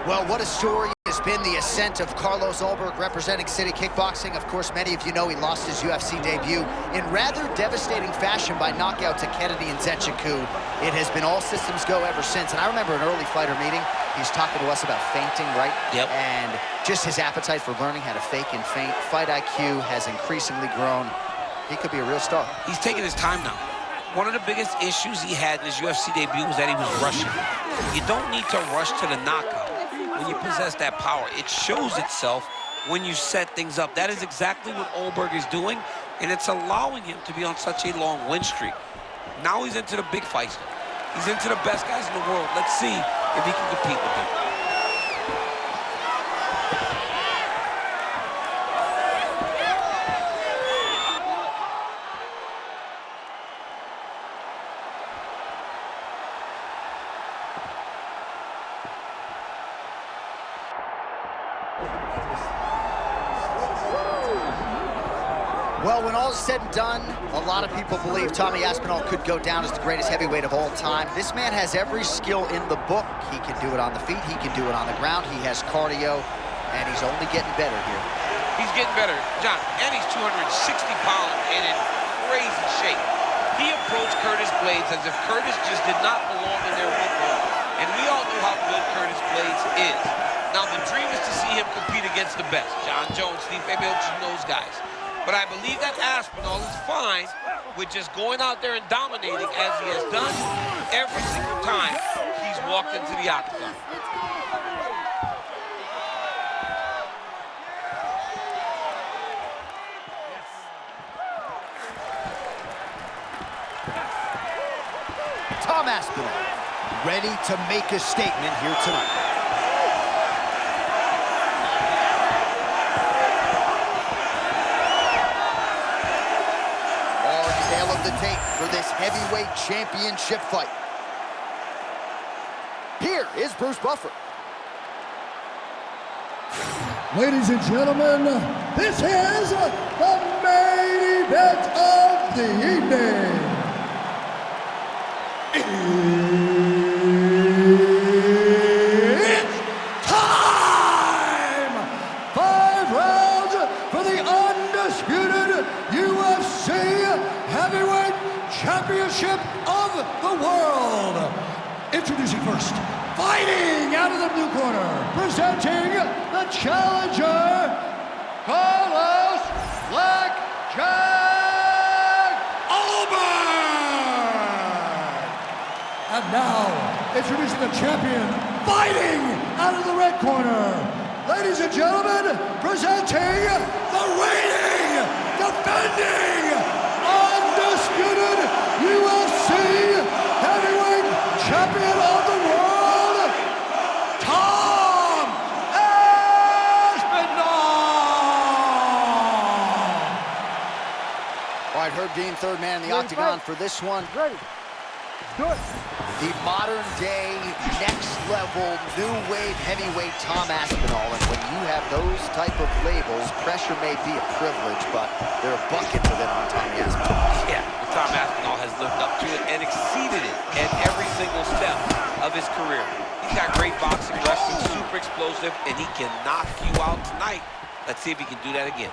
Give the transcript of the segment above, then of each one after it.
Well, what a story has been the ascent of Carlos Ulberg representing City Kickboxing. Of course, many of you know he lost his UFC debut in rather devastating fashion by knockout to Kennedy and Nzechukwu. It has been all systems go ever since. And I remember an early fighter meeting, he's talking to us about feinting, right? Yep. And just his appetite for learning how to fake and feint. Fight IQ has increasingly grown. He could be a real star. He's taking his time now. One of the biggest issues he had in his UFC debut was that he was rushing. You don't need to rush to the knockout when you possess that power. It shows itself when you set things up. That is exactly what Ulberg is doing, and it's allowing him to be on such a long win streak. Now he's into the big fights. He's into the best guys in the world. Let's see if he can compete with them. Well, when all is said and done, a lot of people believe Tommy Aspinall could go down as the greatest heavyweight of all time. This man has every skill in the book. He can do it on the feet, he can do it on the ground, he has cardio, and he's only getting better here. He's getting better, John, and he's 260 pounds and in crazy shape. He approached Curtis Blades as if Curtis just did not belong in there with him, and we all know how good Curtis Blades is. Now, the dream is to see him compete against the best. John Jones, Steve Miocic, those guys. But I believe that Aspinall is fine with just going out there and dominating as he has done every single time he's walked into the octagon. Tom Aspinall, ready to make a statement here tonight. The tape for this heavyweight championship fight. Here is Bruce Buffer. Ladies and gentlemen, this is the main event of the evening. It's time! 5 rounds for the undisputed UFC Heavyweight Championship of the world. Introducing first, fighting out of the blue corner, presenting the challenger, Carlos Blackjack Ulberg. And now, introducing the champion, fighting out of the red corner. Ladies and gentlemen, presenting the reigning, defending, undisputed UFC heavyweight champion of the world, Tom Aspinall. All right, Herb Dean, third man in the octagon for this one. Ready. Do it. The modern day, next level, new wave heavyweight Tom Aspinall. And when you have those type of labels, pressure may be a privilege, but there are buckets of it on Tommy Aspinall. Yeah, Tom Aspinall has lived up to it and exceeded it at every single step of his career. He's got great boxing, wrestling, super explosive, and he can knock you out tonight. Let's see if he can do that again.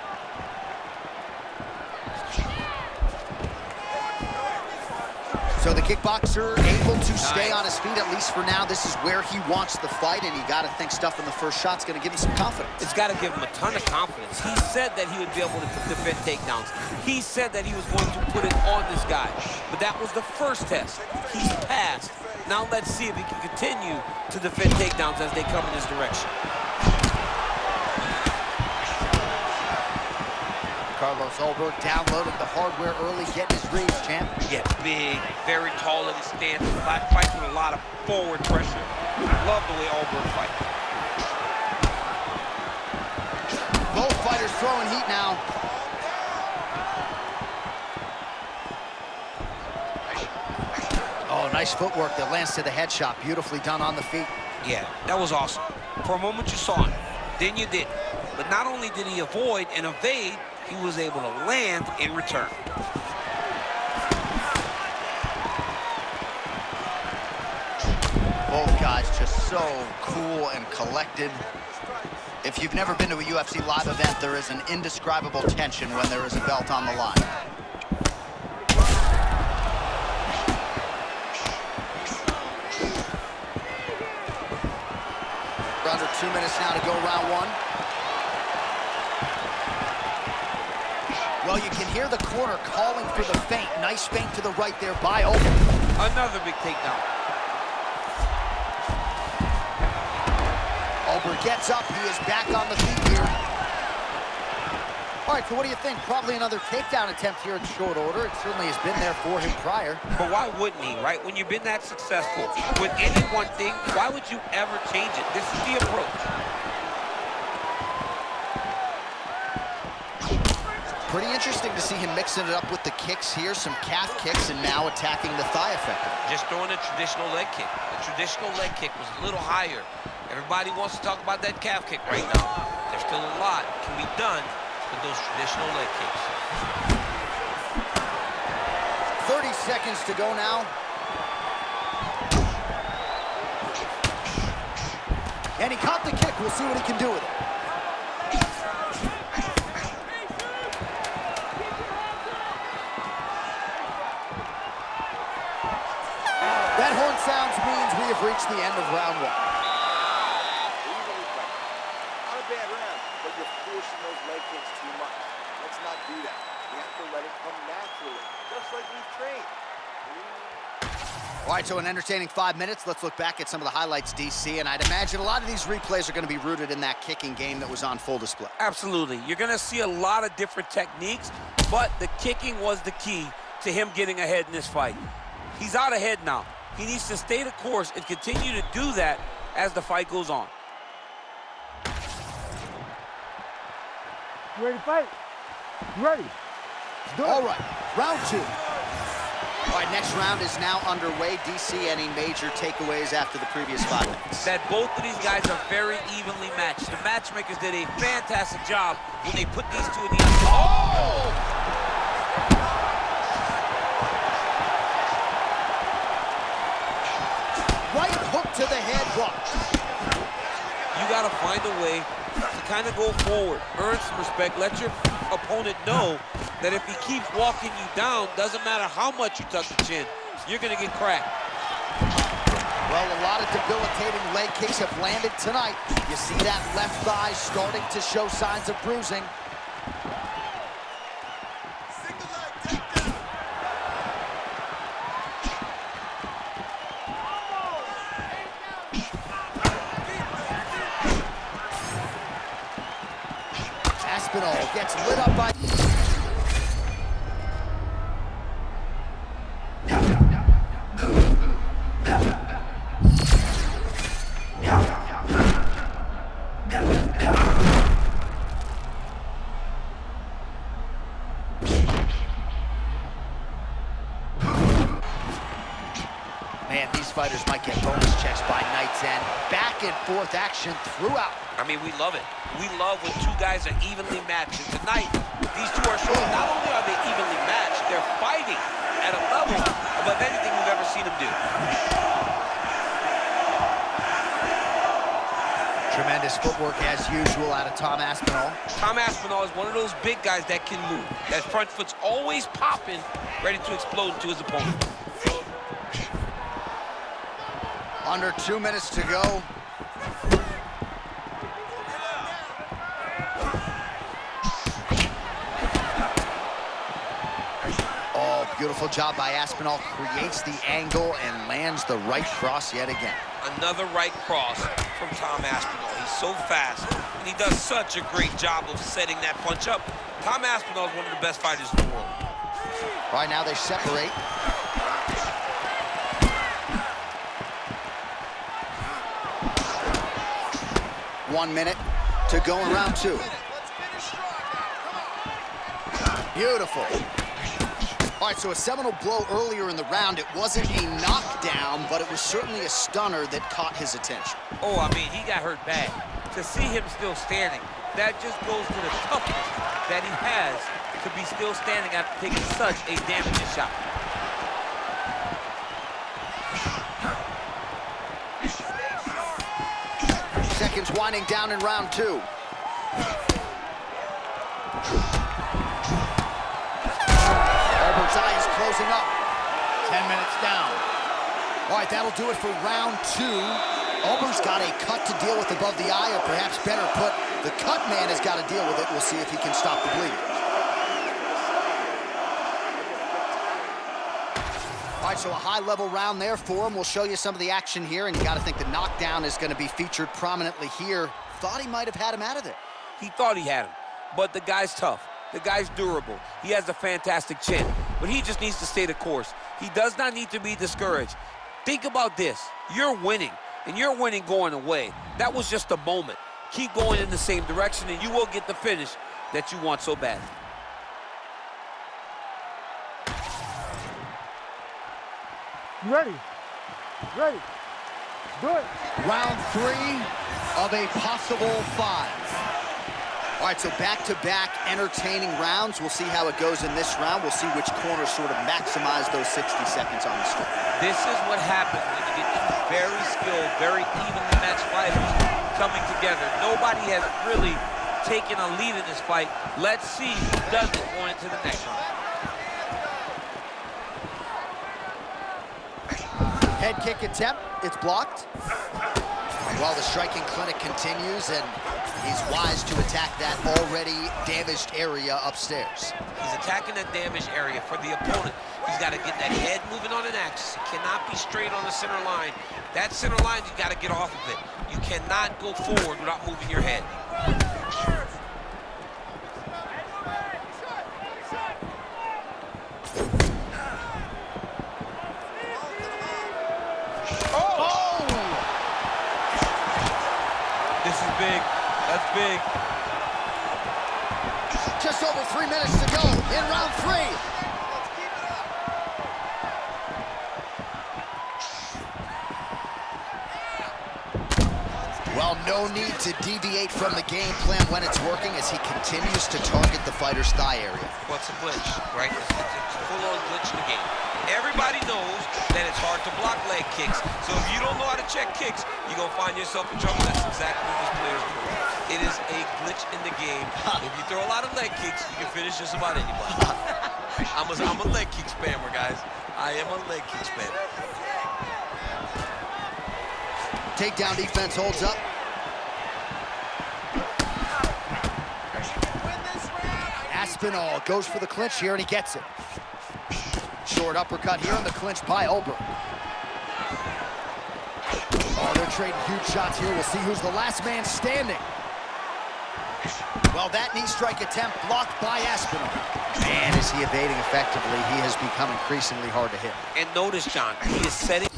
So the kickboxer able to stay on his feet, at least for now. This is where he wants the fight, and you got to think stuff in the first shot's going to give him some confidence. It's got to give him a ton of confidence. He said that he would be able to defend takedowns. He said that he was going to put it on this guy. But that was the first test. He's passed. Now let's see if he can continue to defend takedowns as they come in his direction. Carlos Ulberg downloading the hardware early, getting his reach, champ. Yeah, big, very tall in his stance, fights with a lot of forward pressure. Love the way Ulberg fights. Both fighters throwing heat now. Oh, nice footwork that lands to the headshot. Beautifully done on the feet. Yeah, that was awesome. For a moment you saw it, then you didn't. But not only did he avoid and evade, he was able to land in return. Both guys guys just so cool and collected. If you've never been to a UFC live event, there is an indescribable tension when there is a belt on the line. Under 2 minutes now to go, round one. Well, you can hear the corner calling for the feint. Nice feint to the right there by Ulberg. Another big takedown. Ulberg gets up. He is back on the feet here. All right, so what do you think? Probably another takedown attempt here in short order. It certainly has been there for him prior. But why wouldn't he, right? When you've been that successful with any one thing, why would you ever change it? This is the approach. Pretty interesting to see him mixing it up with the kicks here, some calf kicks, and now attacking the thigh effectively. Just throwing a traditional leg kick. The traditional leg kick was a little higher. Everybody wants to talk about that calf kick right now. There's still a lot can be done with those traditional leg kicks. 30 seconds to go now. And he caught the kick. We'll see what he can do with it. That horn sounds means we have reached the end of round one. Not a bad round, but you're forcing those leg kicks too much. Let's not do that. We have to let it come naturally, just like we've trained. All right, so an entertaining 5 minutes. Let's look back at some of the highlights, DC, and I'd imagine a lot of these replays are going to be rooted in that kicking game that was on full display. Absolutely. You're going to see a lot of different techniques, but the kicking was the key to him getting ahead in this fight. He's out ahead now. He needs to stay the course and continue to do that as the fight goes on. You ready to fight? You ready? Let's do it. All right, round two. All right, next round is now underway. DC, any major takeaways after the previous 5 minutes? That both of these guys are very evenly matched. The matchmakers did a fantastic job when they put these two in the Oh! Right hook to the head blocked. You got to find a way to kind of go forward, earn some respect, let your opponent know that if he keeps walking you down, doesn't matter how much you tuck the chin, you're going to get cracked. Well, a lot of debilitating leg kicks have landed tonight. You see that left thigh starting to show signs of bruising. Aspinall gets lit up by... Man, these fighters might get bonus checks by night's end. Back and forth action throughout. I mean, we love it. We love when two guys are evenly matched. And tonight, these two are showing not only are they evenly matched, they're fighting at a level above anything we've ever seen them do. Tremendous footwork as usual out of Tom Aspinall. Tom Aspinall is one of those big guys that can move. That front foot's always popping, ready to explode into his opponent. Under 2 minutes to go. Oh, beautiful job by Aspinall. Creates the angle and lands the right cross yet again. Another right cross from Tom Aspinall. He's so fast, and he does such a great job of setting that punch up. Tom Aspinall is one of the best fighters in the world. All right, now they separate. One minute to go in round two. Beautiful. All right, so a seminal blow earlier in the round. It wasn't a knockdown, but it was certainly a stunner that caught his attention. Oh, I mean, he got hurt bad. To see him still standing, that just goes to the toughness that he has to be still standing after taking such a damaging shot. seconds winding down in round 2. Ulberg's eye is closing up. 10 minutes down. All right, that'll do it for round 2. Ulberg's got a cut to deal with above the eye, or perhaps better put, the cut man has got to deal with it. We'll see if he can stop the bleeding. All right, so a high-level round there for him. We'll show you some of the action here, and you got to think the knockdown is going to be featured prominently here. Thought he might have had him out of there. He thought he had him, but the guy's tough. The guy's durable. He has a fantastic chin, but he just needs to stay the course. He does not need to be discouraged. Think about this. You're winning, and you're winning going away. That was just a moment. Keep going in the same direction, and you will get the finish that you want so bad. You ready? Ready. Do it. Round 3 of a possible 5. All right, so back-to-back entertaining rounds. We'll see how it goes in this round. We'll see which corner sort of maximize those 60 seconds on the score. This is what happens when you get two very skilled, very evenly matched fighters coming together. Nobody has really taken a lead in this fight. Let's see who does it going into the next round. Head kick attempt, it's blocked. Well, the striking clinic continues, and he's wise to attack that already damaged area upstairs. He's attacking that damaged area for the opponent. He's got to get that head moving on an axis. It cannot be straight on the center line. That center line, you got to get off of it. You cannot go forward without moving your head. This is big. That's big. Just over 3 minutes to go in round 3. Well, no need to deviate from the game plan when it's working as he continues to target the fighter's thigh area. Well, it's a glitch, right? It's a full-on glitch in the game. Everybody knows that it's hard to block leg kicks. So if you don't know how to check kicks, you're going to find yourself in trouble. That's exactly what this player's doing. It is a glitch in the game. If you throw a lot of leg kicks, you can finish just about anybody. I'm a leg kick spammer, guys. I am a leg kick spammer. Takedown defense holds up. Aspinall goes for the clinch here, and he gets it. Short uppercut here, and the clinch by Ulberg. Oh, they're trading huge shots here. We'll see who's the last man standing. Well, that knee strike attempt blocked by Aspinall. Man, is he evading effectively. He has become increasingly hard to hit. And notice, John, he is setting...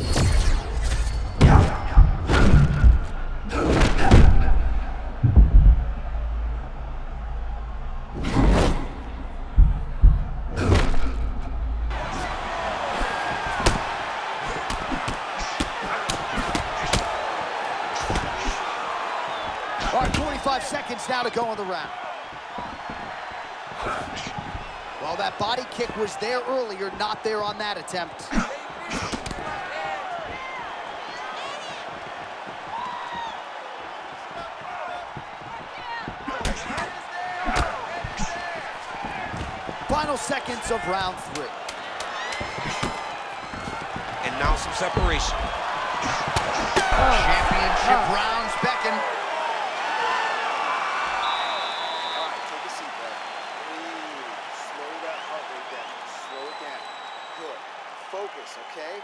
All right, 45 seconds now to go in the round. Well, that body kick was there earlier, not there on that attempt. Final seconds of round 3. And now some separation. Championship rounds beckon. All right, take a seat, bud. Breathe. Slow that heart rate down. Slow it down. Good. Focus, okay?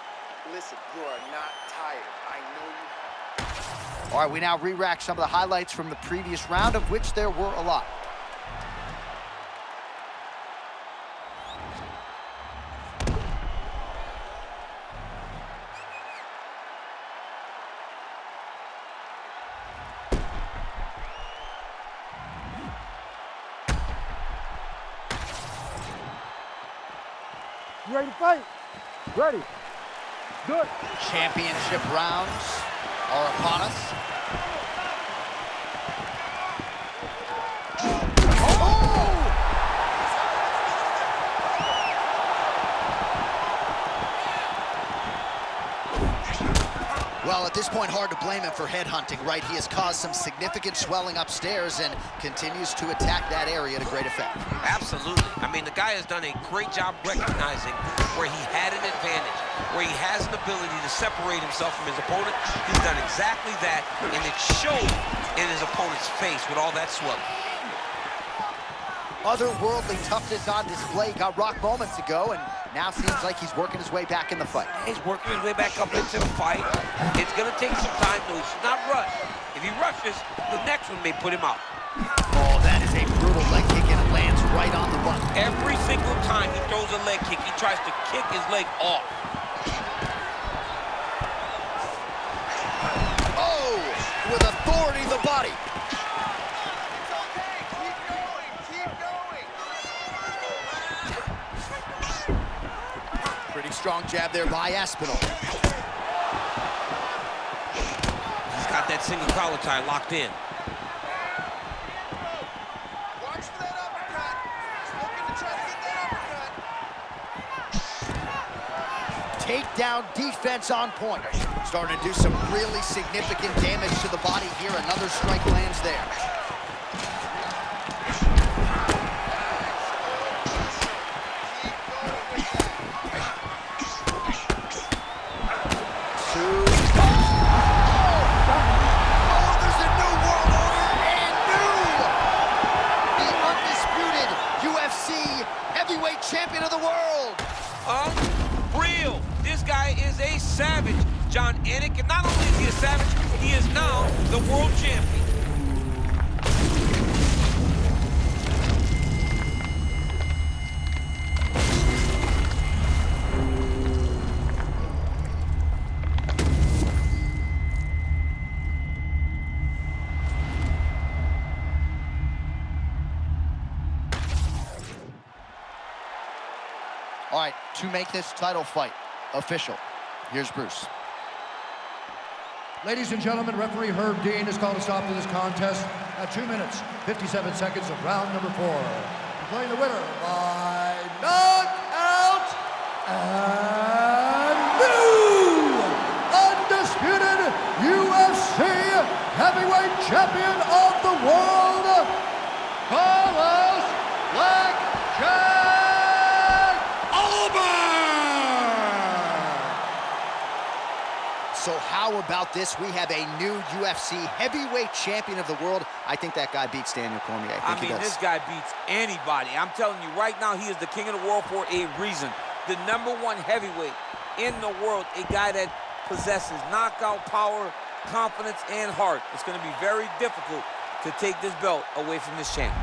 Listen, you are not tired. I know you. All right, we now re-rack some of the highlights from the previous round, of which there were a lot. You ready to fight? Ready. Good. Championship rounds are upon us. Well, at At this point, hard to blame him for headhunting, right? He has caused some significant swelling upstairs and continues to attack that area to great effect. Absolutely. I mean, the guy has done a great job recognizing where he had an advantage, where he has an ability to separate himself from his opponent. He's done exactly that, and it showed in his opponent's face with all that swelling. Otherworldly toughness on display. Got rocked moments ago, and now seems like he's working his way back in the fight. He's working his way back up into the fight. It's going to take some time, though. He should not rush. If he rushes, the next one may put him out. Oh, that is a brutal leg kick, and it lands right on the button. Every single time he throws a leg kick, he tries to kick his leg off. Oh, with authority to the body. Pretty strong jab there by Aspinall. He's got that single collar tie locked in. Watch for that uppercut. He's looking to try to get that uppercut. Takedown defense on point. Starting to do some really significant damage to the body here. Another strike lands there. Champion of the world. Unreal. This guy is a savage, John Anik. And not only is he a savage, he is now the world champion. All right, to make this title fight official, here's Bruce. Ladies and gentlemen, referee Herb Dean has called a stop to this contest at 2 minutes, 57 seconds of round number 4. Declaring the winner by knockout and new undisputed UFC heavyweight champion of the world, Carlos So how about this? We have a new UFC heavyweight champion of the world. I think that guy beats Daniel Cormier. I mean, this guy beats anybody. I'm telling you right now, he is the king of the world for a reason. The #1 heavyweight in the world, a guy that possesses knockout power, confidence, and heart. It's going to be very difficult to take this belt away from this champ.